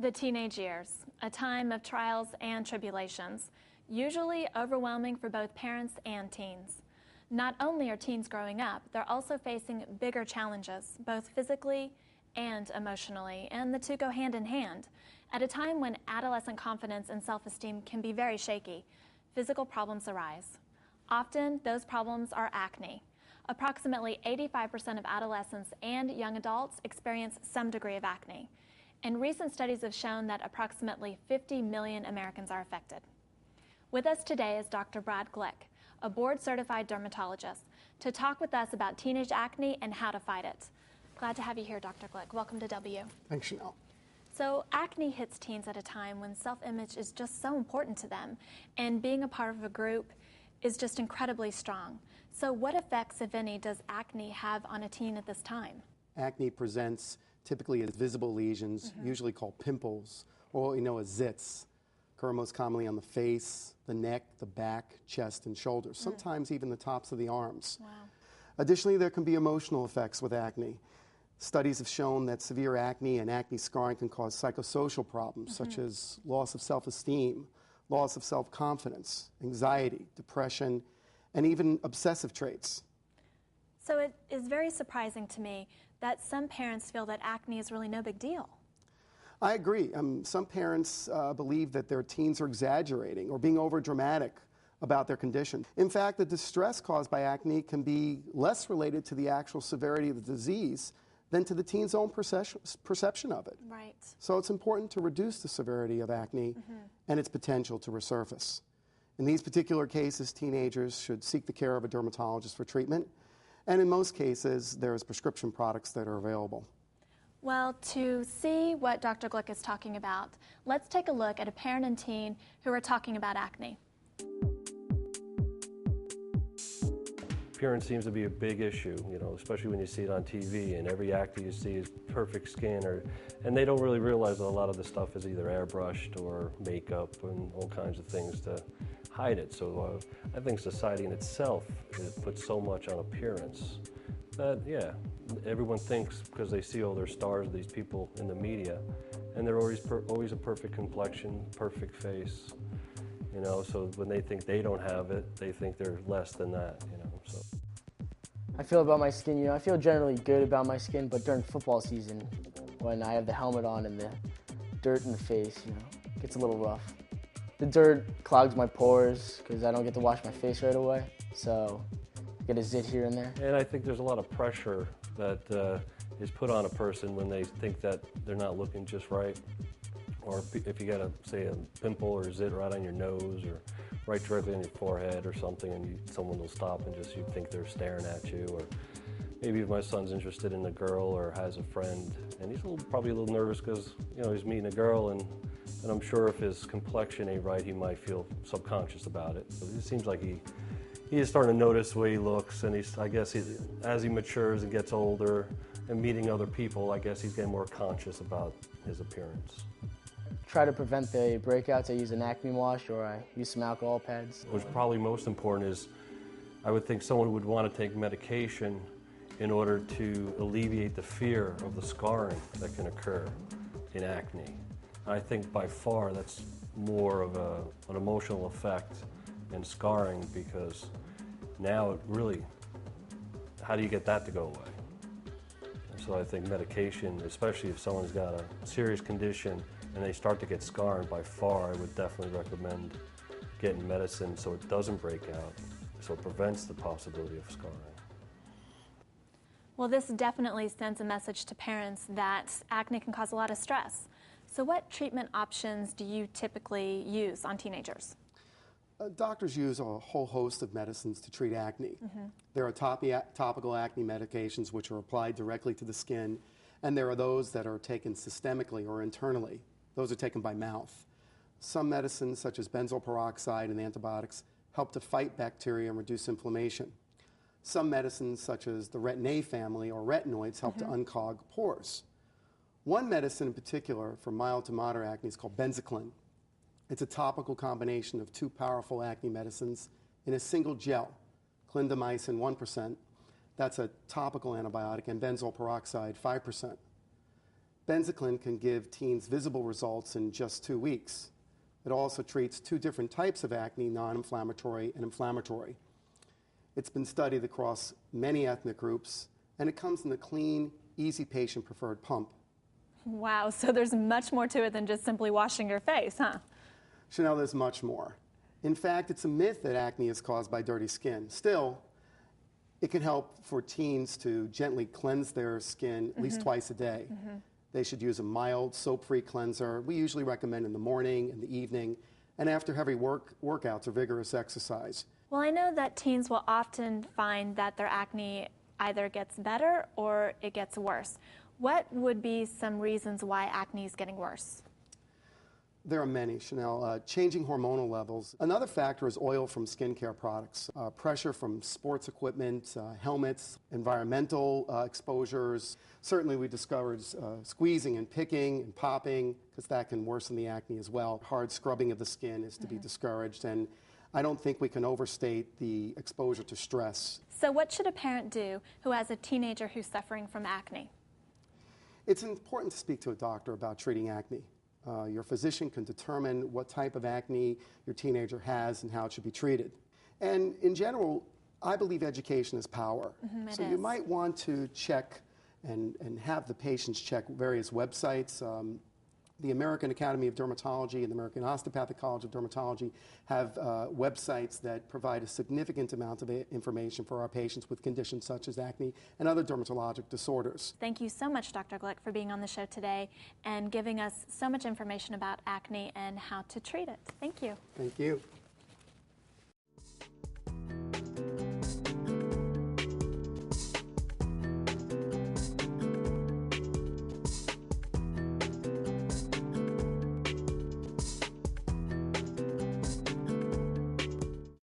The teenage years, a time of trials and tribulations, usually overwhelming for both parents and teens. Not only are teens growing up, they're also facing bigger challenges, both physically and emotionally, and the two go hand in hand. At a time when adolescent confidence and self-esteem can be very shaky, physical problems arise. Often, those problems are acne. Approximately 85% of adolescents and young adults experience some degree of acne. And recent studies have shown that approximately 50 million Americans are affected. With us today is Dr. Brad Glick, a board-certified dermatologist, to talk with us about teenage acne and how to fight it. Glad to have you here, Dr. Glick. Welcome to W. Thanks, Chanel. So acne hits teens at a time when self-image is just so important to them, and being a part of a group is just incredibly strong. So what effects, if any, does acne have on a teen at this time? Acne presents typically as visible lesions, usually called pimples, or what we know as zits. Occur most commonly on the face, the neck, the back, chest, and shoulders, sometimes even the tops of the arms. Wow. Additionally, there can be emotional effects with acne. Studies have shown that severe acne and acne scarring can cause psychosocial problems such as loss of self-esteem, loss of self-confidence, anxiety, depression, and even obsessive traits. So it is very surprising to me that some parents feel that acne is really no big deal. I agree. Some parents believe that their teens are exaggerating or being overdramatic about their condition. In fact, the distress caused by acne can be less related to the actual severity of the disease than to the teen's own perception of it. Right. So it's important to reduce the severity of acne and its potential to resurface. In these particular cases, teenagers should seek the care of a dermatologist for treatment, and in most cases, there's prescription products that are available. Well, to see what Dr. Glick is talking about, let's take a look at a parent and teen who are talking about acne. Appearance seems to be a big issue, especially when you see it on TV, and every actor you see is perfect skin, and they don't really realize that a lot of the stuff is either airbrushed or makeup and all kinds of things to hide it. So I think society in itself puts so much on appearance that, everyone thinks because they see all their stars, these people in the media, and they're always a perfect complexion, perfect face, so when they think they don't have it, they think they're less than that, so. I feel about my skin, I feel generally good about my skin, but during football season, when I have the helmet on and the dirt in the face, it gets a little rough. The dirt clogs my pores because I don't get to wash my face right away, so I get a zit here and there. And I think there's a lot of pressure that is put on a person when they think that they're not looking just right. Or if you get say a pimple or a zit right on your nose or right directly on your forehead or something, and someone will stop and you think they're staring at you. Or maybe if my son's interested in a girl or has a friend, and he's probably a little nervous because he's meeting a girl, and I'm sure if his complexion ain't right, he might feel subconscious about it. So it seems like he is starting to notice the way he looks, and I guess as he matures and gets older and meeting other people, I guess he's getting more conscious about his appearance. Try to prevent the breakouts. I use an acne wash or I use some alcohol pads. What's probably most important is I would think someone would want to take medication in order to alleviate the fear of the scarring that can occur in acne. I think by far that's more of an emotional effect than scarring, because now it really, how do you get that to go away? And so I think medication, especially if someone's got a serious condition and they start to get scarred, by far I would definitely recommend getting medicine so it doesn't break out, so it prevents the possibility of scarring. Well, this definitely sends a message to parents that acne can cause a lot of stress. So what treatment options do you typically use on teenagers? Doctors use a whole host of medicines to treat acne. There are topical acne medications which are applied directly to the skin, and there are those that are taken systemically or internally. Those are taken by mouth. Some medicines, such as benzoyl peroxide and antibiotics, help to fight bacteria and reduce inflammation. Some medicines, such as the retin A family or retinoids, help to unclog pores. One medicine in particular for mild to moderate acne is called benzocaine. It's a topical combination of two powerful acne medicines in a single gel, clindamycin 1%, that's a topical antibiotic, and benzoyl peroxide 5%. Benzaquin can give teens visible results in just 2 weeks. It also treats 2 different types of acne, non-inflammatory and inflammatory. It's been studied across many ethnic groups, and it comes in a clean, easy patient-preferred pump. Wow, so there's much more to it than just simply washing your face, huh? Chanel, there's much more. In fact, it's a myth that acne is caused by dirty skin. Still, it can help for teens to gently cleanse their skin at least twice a day. They should use a mild, soap-free cleanser. We usually recommend in the morning, in the evening, and after heavy workouts or vigorous exercise. Well, I know that teens will often find that their acne either gets better or it gets worse. What would be some reasons why acne is getting worse? There are many, Chanel. Changing hormonal levels. Another factor is oil from skincare products, pressure from sports equipment, helmets, environmental exposures. Certainly we discovered squeezing and picking and popping, because that can worsen the acne as well. Hard scrubbing of the skin is to be discouraged, and I don't think we can overstate the exposure to stress. So what should a parent do who has a teenager who's suffering from acne? It's important to speak to a doctor about treating acne. Your physician can determine what type of acne your teenager has and how it should be treated. And in general, I believe education is power. So you might want to check and have the patients check various websites. The American Academy of Dermatology and the American Osteopathic College of Dermatology have websites that provide a significant amount of information for our patients with conditions such as acne and other dermatologic disorders. Thank you so much, Dr. Glick, for being on the show today and giving us so much information about acne and how to treat it. Thank you. Thank you.